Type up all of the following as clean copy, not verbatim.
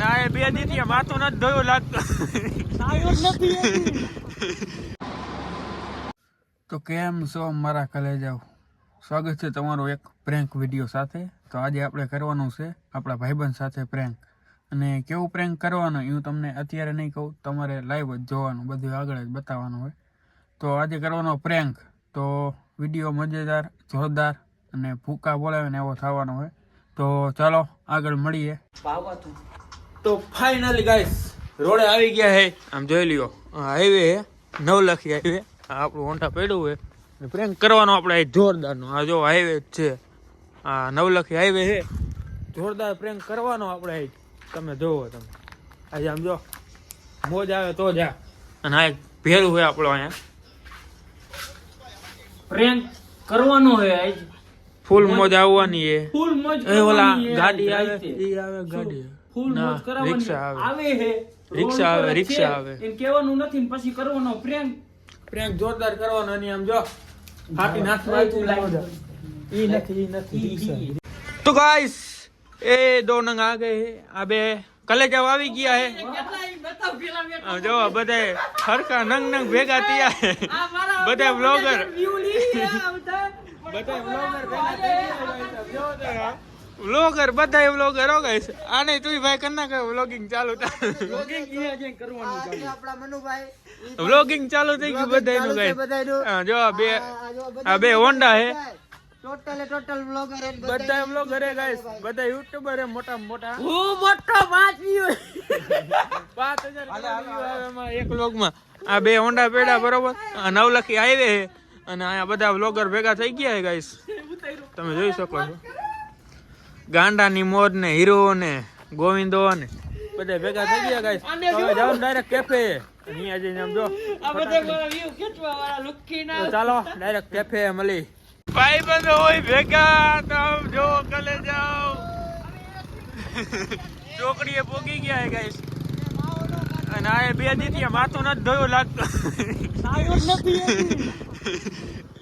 આ બે દીધી માથું નથી ધોયું લાગતું. તો કેમ છો મારા કલેજાઓ, સ્વાગત છે તમારું એક પ્રેન્ક વિડીયો સાથે. તો આજે આપણે કરવાનું છે આપણા ભાઈબંધ સાથે પ્રેન્ક, અને કેવું પ્રેન્ક કરવાનું એ હું તમને અત્યારે નહીં કહું, તમારે લાઈવ જ જોવાનું, બધું આગળ જ બતાવવાનું હોય. તો આજે કરવાનો પ્રેન્ક, તો વિડીયો મજેદાર, જોરદાર અને ભૂકા બોલાવે ને એવો થવાનો હોય. તો ચાલો આગળ મળીએ. તો ફાઇનલી ગાઈસ રોડે આવી ગયા હે. આમ જોઈ લ્યો, હાઈવે હે, નવલખી હાઈવે. આપણું હોન્ડા પડ્યું હોય, પ્રેન્ક કરવાનો આપણે જોરદારનો. આ જો હાઈવે જ છે, આ નવલખી હાઈવે છે, જોરદાર પ્રેન્ક કરવાનો આપણે. તમે જોવો, તમે આજે આમ જો મોજ આવે તો જા. અને આ એક ભેરું હોય આપણો, અહીંયા પ્રેન્ક કરવાનો હોય આજ. ફૂલ મોજ આવવાની છે, ફૂલ મોજ. ઓલા ગાડી આવે, ઈ આવે ગાડી, ફૂલ મોજ કરવાની. રિક્ષા આવે હે, રિક્ષા આવે, રિક્ષા આવે. એમ કહેવાનું નથી, પછી કરવાનો પ્રેન્ક. પ્રેન્ક જોરદાર કરવાનો. અને આમ જો ફાટી નાખવા ઈ નથી. તો ગાઈસ એ દો નંગ આ ગए હે. આ બે કલેજા આવી ગયા હે. જો બધા હરકા નંગ ભેગા થયા હે. બધા બ્લોગર વ્લોગર બધા વ્લોગર હો ગાઈસ. આને તું ભાઈ કરના કે વ્લોગિંગ ચાલુ થાય, વ્લોગિંગ ઈ કરવાનું છે આપડા મનુભાઈ. વ્લોગિંગ ચાલુ થઈ ગયું બધાયનું ગાઈસ. જો આ બે હોન્ડા હે, ટોટલ વ્લોગર હે, બધા વ્લોગર હે ગાઈસ, બધા યુટ્યુબર હે મોટા મોટા. હું મોટો 5 વ્યૂ 5000 વ્યૂ એમાં એક વ્લોગ માં. આ બે હોન્ડા પેડા બરોબર, આ નવલખી હાઈવે હે, અને અહીંયા બધા વ્લોગર ભેગા થઈ ગયા હે ગાઈસ. તમે જોઈ શકો છો, ગાંડાની મોજ ને હીરો ને ગોવિંદો ને બધા ભેગા થઈ ગયા ગાઈસ. હવે જાવ ડાયરેક્ટ કેફે. અહીંયા જઈને આમ જો આ બધા મારા વ્યૂ ખેંચવા વાળા લુખી ના. ચાલો ડાયરેક્ટ કેફે મળી. ભાઈ બંધો હોય ભેગા, તો જો કલે જાઓ. ચોકડીએ પોગી ગયા હે ગાઈસ. અને આ બે દીધી માથું નથી ધોયું લાગતું.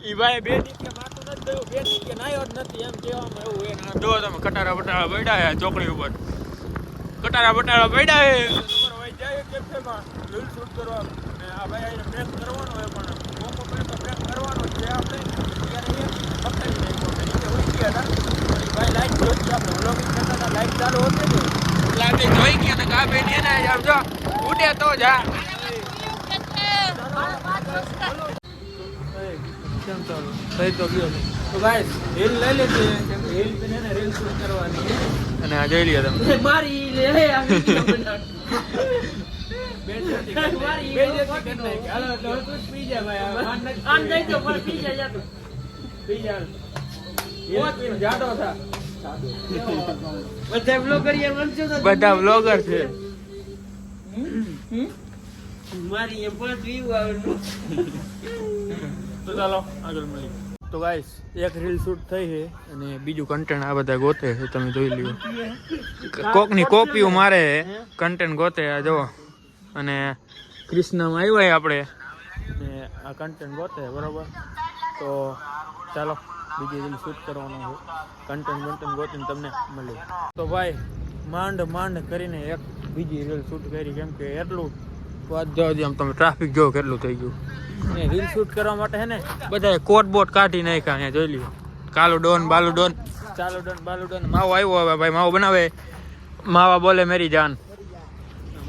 ઈ ભાઈ બે દીધી માથું નથી ધોયું, બે દીધી નાયો જ નથી એમ કહેવામાં એવું હે. જો તમે કટારા બટારા પડ્યા હે ચોકડી ઉપર, કટારા બટારા પડ્યા હે. તમારો ભાઈ જાય કેફેમાં રીલ શૂટ કરવા, અને આ ભાઈ આને પ્રેન્ક કરવાનો હે, પણ મોકો પડે તો પ્રેન્ક કરવાનો છે આપણે. ત્યારે એ પકડી નાખ્યો, નીચે ઉઈ ગયા હતા. ભાઈ લાઈટ જોઈ ગયા, આપણે વ્લોગિંગ કરતા હતા, લાઈટ ચાલુ હતી ને એટલે આપણે જોઈ ગયા ને. કા બેની ને આમ જો ઉડે તો જા. કેમ ચાલુ થઈ તો ગયો. તો ગાઈસ રીલ લઈ લીધી, રીલ ને રીલ શૂટ કરવાની છે. અને આ જોઈ લ્યો તમે, મારી લે આવી ગયો બધા. બધા વ્લોગર છે. તો ચાલો આગળ મળી. તો ગાઈસ એક રીલ શૂટ થઈ છે, અને બીજું કન્ટેન્ટ આ બધા ગોતે છે. તમે જોઈ લ્યો, કોકની કોપીઓ મારે કન્ટેન્ટ ગોતે. આ જો, અને કૃષ્ણમાં આવ્યા આપણે ને આ કન્ટેન્ટ ગોતે બરોબર. તો ચાલો બીજી રીલ શૂટ કરવાનો છે, કન્ટેન્ટ ગોતીને તમને મળી. તો ભાઈ માંડ કરીને એક બીજી રીલ શૂટ કરી, કેમ કે એટલું વાત જો આમ તમે ટ્રાફિક જો કેટલું થઈ ગયું. ને રીલ શૂટ કરવા માટે હે ને બધા કોટ બોટ કાઢી નાખ્યા. અહીંયા જોઈ લ્યો, કાલુ ડોન બાલુ ડોન, ચાલુ ડોન બાલુ ડોન. માવો આવ્યો હવે ભાઈ, માવો બનાવે, માવા બોલે મેરી જાન,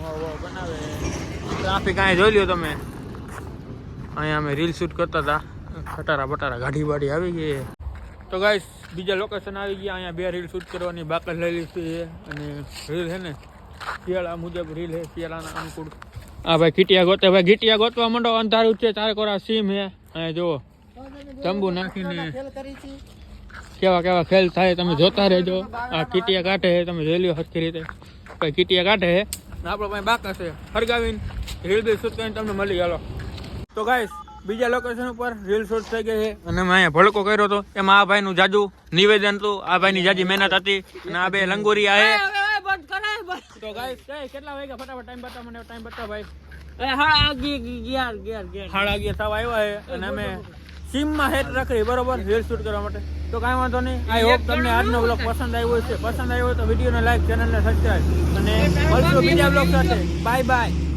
માવો બનાવે. ટ્રાફિક અહીંયા જોઈ લ્યો તમે. અહીંયા અમે રીલ શૂટ કરતા હતા, ખટારા બટારા ગાડી બાડી આવી ગઈ. તો ગાઈસ બીજા લોકેશન આવી ગયા. અહીંયા બે રીલ શૂટ કરવાની બાકસ લઈ લીધી છે, અને રીલ છે ને શિયાળા મુજબ રીલ છે, શિયાળાના અનુકૂળ. હા ભાઈ ગીટિયા ગોતે, ભાઈ ગીટિયા ગોતવા માંડો. અંધારું છે, ચાર કોરા સીમ હે. અહીંયા જુઓ તંબુ નાખીને કેવા ખેલ થાય તમે જોતા રહેજો. આ કીટિયા કાઢે છે, તમે જોઈ લ્યો સરખી રીતે. ભાઈ કીટિયા કાઢે છે, આપણો ભાઈ બાકા છે, હરગાવીને રીલ બી શૂટ કરીને તમને મળી ગયો. તો ગાઈસ બીજા લોકેશન ઉપર રીલ શૂટ થઈ ગઈ છે, અને મેં અહીંયા ભડકો કર્યો હતો. એમાં આ ભાઈનું જાજુ નિવેદન હતું, આ ભાઈની જાજી મહેનત હતી, અને આ બે લંગોરિયા છે. તો ગાઈસ કેટલા વાગ્યા ફટાફટ ટાઈમ બતા, મને ટાઈમ બતા ભાઈ. 11:30 થવા આવ્યા છે, અને અમે સીમમાં હેડ રાખી બરોબર રીલ શૂટ કરવા માટે. તો કાંઈ વાંધો નહીં. આઈ હોપ તમને આજનો બ્લોગ પસંદ આવ્યો હશે. પસંદ આવ્યો હોય તો વિડીયોને લાઈક, ચેનલને સબસ્ક્રાઈબ અને મળશું બીજા બ્લોગ સાથે. Bye bye.